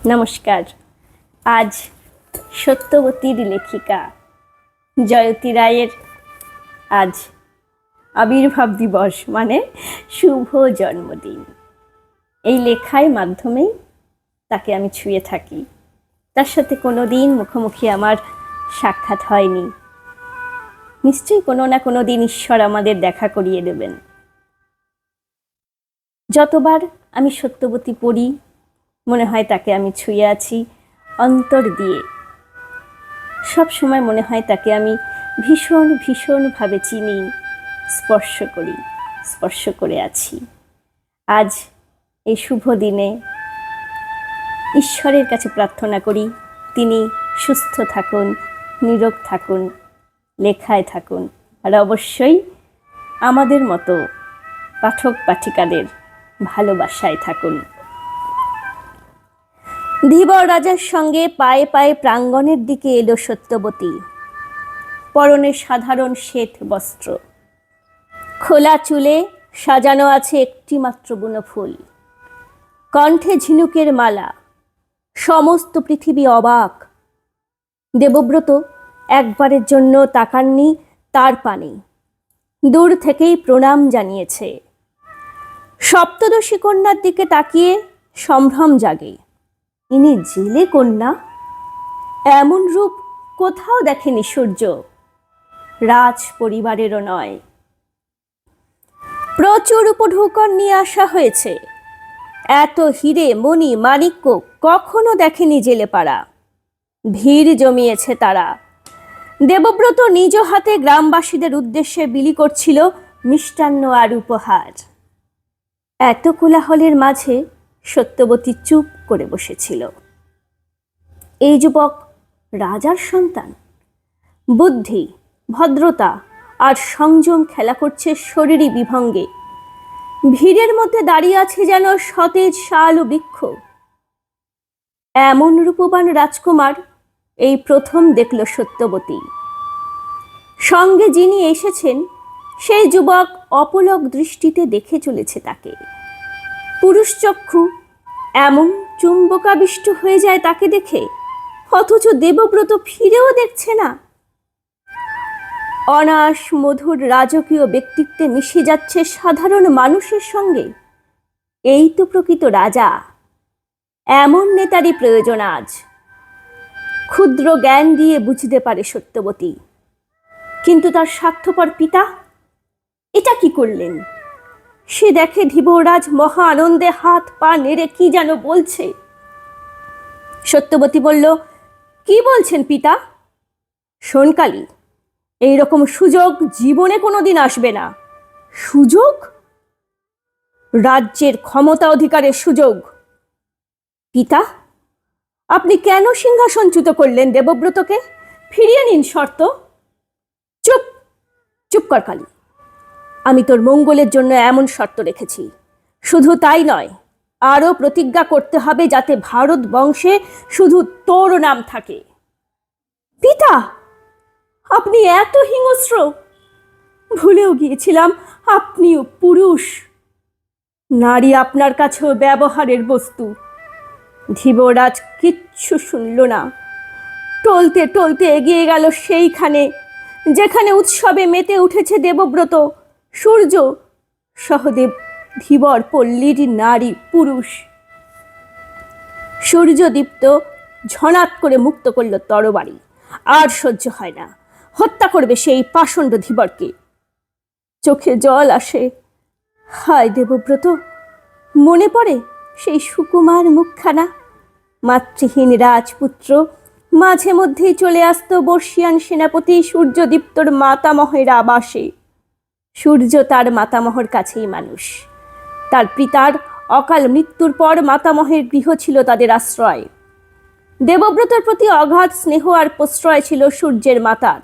নমস্কার। আজ সত্যবতীর লেখিকা জয়তী রায়ের আজ আবির্ভাব দিবস, মানে শুভ জন্মদিন। এই লেখার মাধ্যমেই তাকে আমি ছুঁয়ে থাকি। তার সাথে কোনো দিন মুখোমুখি আমার সাক্ষাৎ হয়নি। নিশ্চয়ই কোনো না কোনো দিন ঈশ্বর আমাদের দেখা করিয়ে দেবেন। যতবার আমি সত্যবতী পড়ি মনে হয় তাকে আমি ছুঁয়ে আছি অন্তর দিয়ে। সব সময় মনে হয় তাকে আমি ভীষণ ভীষণভাবে চিনি, স্পর্শ করে আছি। আজ এই শুভ দিনে ঈশ্বরের কাছে প্রার্থনা করি তিনি সুস্থ থাকুন, নিরোগ থাকুন, লেখায় থাকুন, আর অবশ্যই আমাদের মতো পাঠক পাঠিকাদের ভালোবাসায় থাকুন। ধীবর রাজার সঙ্গে পায়ে পায়ে প্রাঙ্গণের দিকে এলো সত্যবতী। পরনে সাধারণ শ্বেত বস্ত্র, খোলা চুলে সাজানো আছে একটি মাত্র বুনো ফুল, কণ্ঠে ঝিনুকের মালা। সমস্ত পৃথিবী অবাক। দেবব্রত একবারের জন্য তাকাননি তার পানে, দূর থেকেই প্রণাম জানিয়েছে। সপ্তদশী কন্যার দিকে তাকিয়ে সম্ভ্রম জাগে। ইনি জেলে কন্যা, এমন রূপ কোথাও দেখেনি সূর্য, রাজ পরিবারেরও নয়। প্রচুর উপঢৌকন নিয়ে আসা হয়েছে। এত হিরে মণি মাণিক্য কখনো দেখেনি জেলেপাড়া। ভিড় জমিয়েছে তারা। দেবব্রত নিজ হাতে গ্রামবাসীদের উদ্দেশ্যে বিলি করছিল মিষ্টান্ন আর উপহার। এত কোলাহলের মাঝে সত্যবতী চুপ করে বসেছিল। এই যুবক রাজার সন্তান। বুদ্ধি, ভদ্রতা আর সংযম খেলা করছে শরীরী বিভঙ্গে। ভিড়ের মধ্যে দাঁড়িয়ে আছে যেন সতেজ শাল ও বৃক্ষ। এমন রূপবান রাজকুমার এই প্রথম দেখল সত্যবতী। সঙ্গে যিনি এসেছেন সেই যুবক অপলক দৃষ্টিতে দেখে চলেছে তাকে। পুরুষ চক্ষু এমন চুম্বকাবিষ্ট হয়ে যায় তাকে দেখে, অথচ দেবব্রত ফিরেও দেখছে না। অনাস মধুর রাজকীয় ব্যক্তিত্বে মিশে যাচ্ছে সাধারণ মানুষের সঙ্গে। এই তো প্রকৃত রাজা। এমন নেতারই প্রয়োজন আজ। ক্ষুদ্র জ্ঞান দিয়ে বুঝতে পারে সত্যবতী, কিন্তু তার স্বার্থপর পিতা এটা কি করলেন? সে দেখে ধীবরাজ মহা আনন্দে হাত পা নেড়ে কি যেন বলছে। সত্যবতী বলল, কি বলছেন পিতা? শোন কালী, এইরকম সুযোগ জীবনে কোনোদিন আসবে না। সুযোগ? রাজ্যের ক্ষমতা অধিকারের সুযোগ। পিতা, আপনি কেন সিংহাসনচ্যুত করলেন দেবব্রতকে? ফিরিয়ে নিন শর্ত। চুপ চুপ কর কালী, আমি তোর মঙ্গলের জন্য এমন শর্ত রেখেছি। শুধু তাই নয়, আরও প্রতিজ্ঞা করতে হবে যাতে ভারত বংশে শুধু তোর নাম থাকে। পিতা, আপনি এত হিংস্র! ভুলেও গিয়েছিলাম আপনিও পুরুষ। নারী আপনার কাছেও ব্যবহারের বস্তু। ধীবরাজ কিচ্ছু শুনল না। টলতে টলতে এগিয়ে গেল সেইখানে যেখানে উৎসবে মেতে উঠেছে দেবব্রত, সূর্য, সহদেব, ধীবর পল্লীর নারী পুরুষ। সূর্যদীপ্ত ঝনাত করে মুক্ত করল তরবারি। আর সহ্য হয় না, হত্যা করবে সেই পাষণ্ড ধীবরকে। চোখে জল আসে। হায় দেবব্রত, মনে পড়ে সেই সুকুমার মুখখানা। মাতৃহীন রাজপুত্র মাঝে মধ্যেই চলে আসতো বর্ষিয়ান সেনাপতি সূর্যদীপ্তর মাতামহের আবাসে। সূর্য তার মাতামহর কাছেই মানুষ। তার পিতার অকাল মৃত্যুর পর মাতামহের গৃহ ছিল তাদের আশ্রয়। দেবব্রতের প্রতি অগাধ স্নেহ আর প্রশ্রয় ছিল সূর্যের মাতার।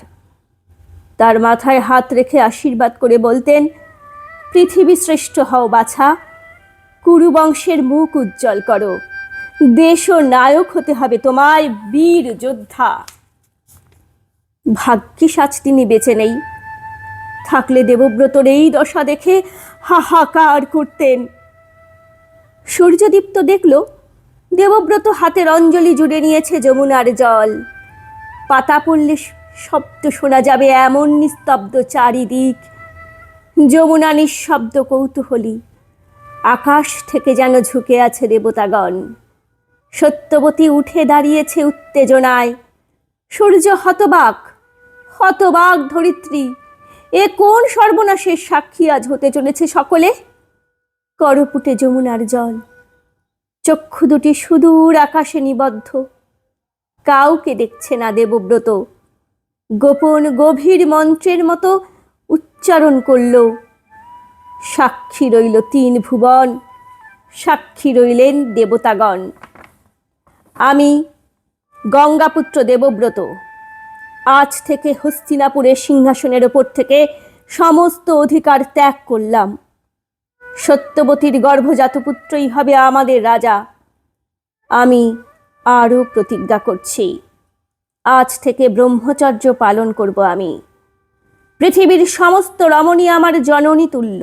তার মাথায় হাত রেখে আশীর্বাদ করে বলতেন, পৃথিবী শ্রেষ্ঠ হও বাছা, কুরুবংশের মুখ উজ্জ্বল করো, দেশ ও নায়ক হতে হবে তোমায়, বীর যোদ্ধা। ভাগ্যিস আজ তিনি বেঁচে নেই। থাকলে দেবব্রতর এই দশা দেখে হাহাকার করতেন। সূর্যদীপ্ত দেখল দেবব্রত হাতের অঞ্জলি জুড়ে নিয়েছে যমুনার জল। পাতা পড়লে শব্দ শোনা যাবে এমন নিস্তব্ধ চারিদিক। যমুনা নিঃশব্দ কৌতূহলী, আকাশ থেকে যেন ঝুঁকে আছে দেবতাগণ। সত্যবতী উঠে দাঁড়িয়েছে উত্তেজনায়। সূর্য হতবাক, হতবাক ধরিত্রী। এ কোন সর্বনাশের সাক্ষী আজ হতে চলেছে সকলে? করপুটে যমুনার জল, চক্ষু দুটি সুদূর আকাশে নিবদ্ধ। কাউকে দেখছে না দেবব্রত। গোপন গভীর মন্ত্রের মতো উচ্চারণ করল। সাক্ষী রইল তিন ভুবন, সাক্ষী রইলেন দেবতাগণ। আমি গঙ্গাপুত্র দেবব্রত আজ থেকে হস্তিনাপুরের সিংহাসনের ওপর থেকে সমস্ত অধিকার ত্যাগ করলাম। সত্যবতীর গর্ভজাত পুত্রই হবে আমাদের রাজা। আমি আরও প্রতিজ্ঞা করছি, আজ থেকে ব্রহ্মচর্য পালন করব আমি। পৃথিবীর সমস্ত রমণী আমার জননী তুল্য,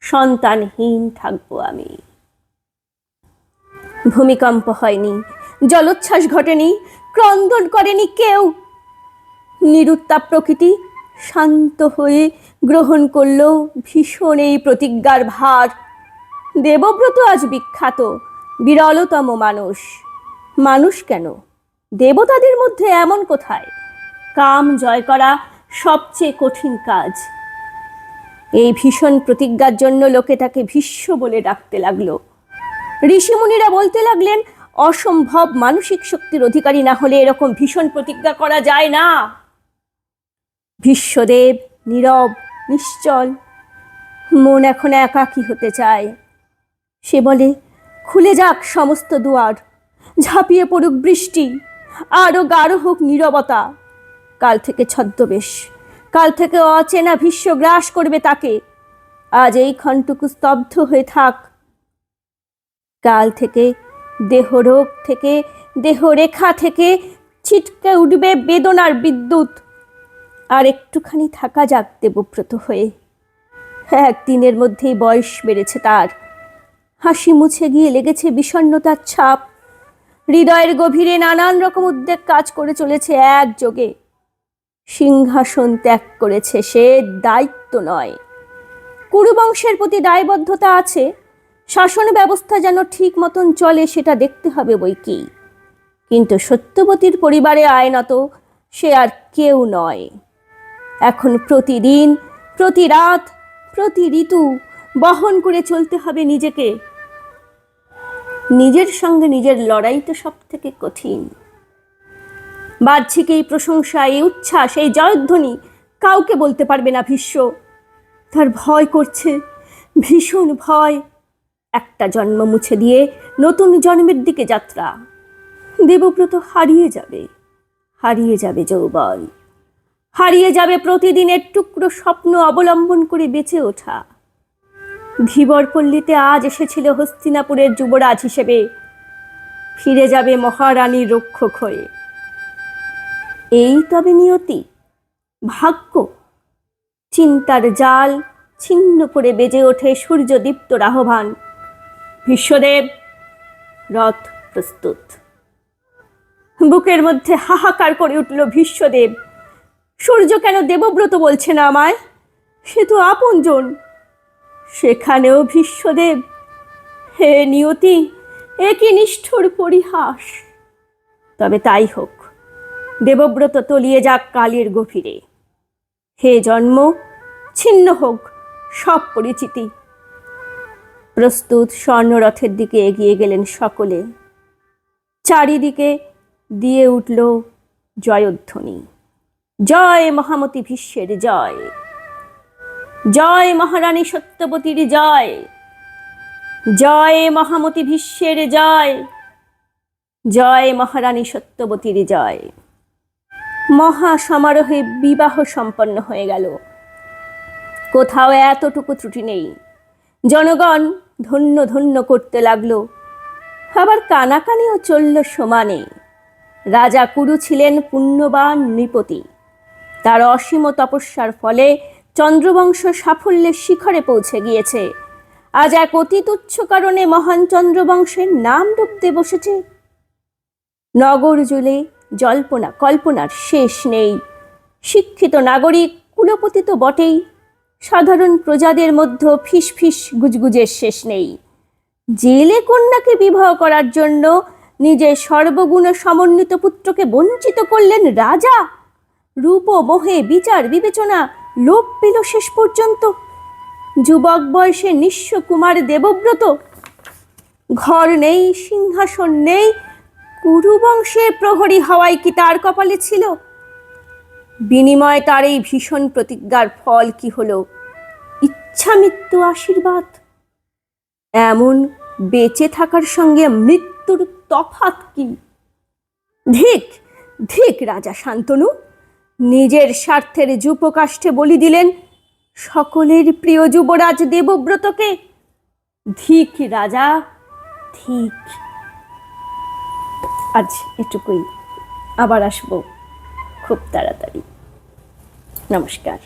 সন্তানহীন থাকব আমি। ভূমিকম্প হয়নি, জলোচ্ছ্বাস ঘটেনি, ক্রন্দন করেনি কেউ। নিরুত্তাপ প্রকৃতি শান্ত হয়ে গ্রহণ করল ভীষণ এই প্রতিজ্ঞার ভার। দেবব্রত আজ বিখ্যাত, বিরলতম মানুষ। মানুষ কেন, দেবতাদের মধ্যে এমন কোথায়? কাম জয় করা সবচেয়ে কঠিন কাজ। এই ভীষণ প্রতিজ্ঞার জন্য লোকে তাকে ভীষ্ম বলে ডাকতে লাগলো। ঋষিমুনিরা বলতে লাগলেন, অসম্ভব মানসিক শক্তির অধিকারী না হলে এরকম ভীষণ প্রতিজ্ঞা করা যায় না। ভীষ্মদেব নীরব, নিশ্চল। মন এখন একাকী হতে চায়। সে বলে, খুলে যাক সমস্ত দুয়ার, ঝাঁপিয়ে পড়ুক বৃষ্টি, আরও গাঢ় হোক নীরবতা। কাল থেকে ছদ্মবেশ, কাল থেকে অচেনা ভীষ্ম গ্রাস করবে তাকে। আজ এই ক্ষণটুকু স্তব্ধ হয়ে থাক। কাল থেকে দেহরোগ থেকে, দেহরেখা থেকে ছিটকে উঠবে বেদনার বিদ্যুৎ। আর একটুখানি থাকা যাক দেবব্রত হয়ে। একদিনের মধ্যেই বয়স বেড়েছে তার। হাসি মুছে গিয়ে লেগেছে বিষণ্ণতার ছাপ। হৃদয়ের গভীরে নানান রকম উদ্বেগ কাজ করে চলেছে একযোগে। সিংহাসন ত্যাগ করেছে সে, দায়িত্ব নয়। কুরুবংশের প্রতি দায়বদ্ধতা আছে। শাসন ব্যবস্থা যেন ঠিক মতন চলে সেটা দেখতে হবে বৈকি। কিন্তু সত্যবতীর পরিবারে আইনত সে আর কেউ নয়। এখন প্রতিদিন, প্রতি রাত, প্রতি ঋতু বহন করে চলতে হবে নিজেকে। নিজের সঙ্গে নিজের লড়াই তো সব থেকে কঠিন। বাহ্যিক এই প্রশংসা, এই উচ্ছ্বাস, এই জয়ধ্বনি কাউকে বলতে পারবে না ভীষ্ম। তার ভয় করছে, ভীষণ ভয়। একটা জন্ম মুছে দিয়ে নতুন জন্মের দিকে যাত্রা। দেবব্রত হারিয়ে যাবে, হারিয়ে যাবে যৌবন, হারিয়ে যাবে প্রতিদিনের টুকরো স্বপ্ন অবলম্বন করে বেঁচে ওঠা। ধীবরপল্লীতে আজ এসেছিল হস্তিনাপুরের যুবরাজ হিসেবে, ফিরে যাবে মহারানীর রক্ষক হয়ে। এই তবে নিয়তি, ভাগ্য। চিন্তার জাল ছিন্ন করে বেজে ওঠে সূর্যদীপ্ত আহ্বান। ভীষ্মদেব, রথ প্রস্তুত। বুকের মধ্যে হাহাকার করে উঠল ভীষ্মদেব। সূর্য কেন দেবব্রত বলছে না আমায়? সে তো আপনজন। সেখানেও ভীষ্মদেব। হে নিয়তি, এ কি নিষ্ঠুর পরিহাস! তবে তাই হোক, দেবব্রত তলিয়ে যাক কালের গভীরে। হে জন্ম, ছিন্ন হোক সব পরিচিতি। প্রস্তুত স্বর্ণরথের দিকে এগিয়ে গেলেন সকলে। চারিদিকে দিয়ে উঠল জয়ধ্বনি। জয় মহামতি ভীষ্মের জয়, জয় মহারানী সত্যবতীর জয়, জয় মহামতি ভীষ্মের জয়, জয় মহারানী সত্যবতীর জয়। মহা সমারোহে বিবাহ সম্পন্ন হয়ে গেল। কোথাও এতটুকু ত্রুটি নেই। জনগণ ধন্য ধন্য করতে লাগলো। আবার কানাকানিও চলল সমানে। রাজা কুরু ছিলেন পুণ্যবান নৃপতি। তার অসীম তপস্যার ফলে চন্দ্রবংশ সাফল্যের শিখরে পৌঁছে গিয়েছে। আজ এক অতি তুচ্ছ কারণে মহান চন্দ্রবংশের নাম ডুবতে বসেছে। নগর জুড়ে জল্পনা কল্পনার শেষ নেই। শিক্ষিত নাগরিক কুলপতি তো বটেই, সাধারণ প্রজাদের মধ্যে ফিস ফিস গুজগুজের শেষ নেই। জেলে কন্যাকে বিবাহ করার জন্য নিজের সর্বগুণ সমন্বিত পুত্রকে বঞ্চিত করলেন রাজা। রূপ মোহে বিচার বিবেচনা লোপ পেল শেষ পর্যন্ত। যুবক বয়সে নিঃস্ব কুমার দেবব্রত, ঘর নেই, সিংহাসন নেই, কুরুবংশের প্রহরী হওয়াই কি তার কপালে ছিল? বিনিময়ে তার এই ভীষণ প্রতিজ্ঞার ফল কি হলো? ইচ্ছা মৃত্যু আশীর্বাদ। এমন বেঁচে থাকার সঙ্গে মৃত্যুর তফাৎ কি? ধিক ধিক রাজা শান্তনু, নিজের স্বার্থের যুপকাষ্ঠে বলি দিলেন সকলের প্রিয় যুবরাজ দেবব্রতকে। ধিক রাজা, ধিক। আজ এটুকুই, আবার আসবো খুব তাড়াতাড়ি। নমস্কার।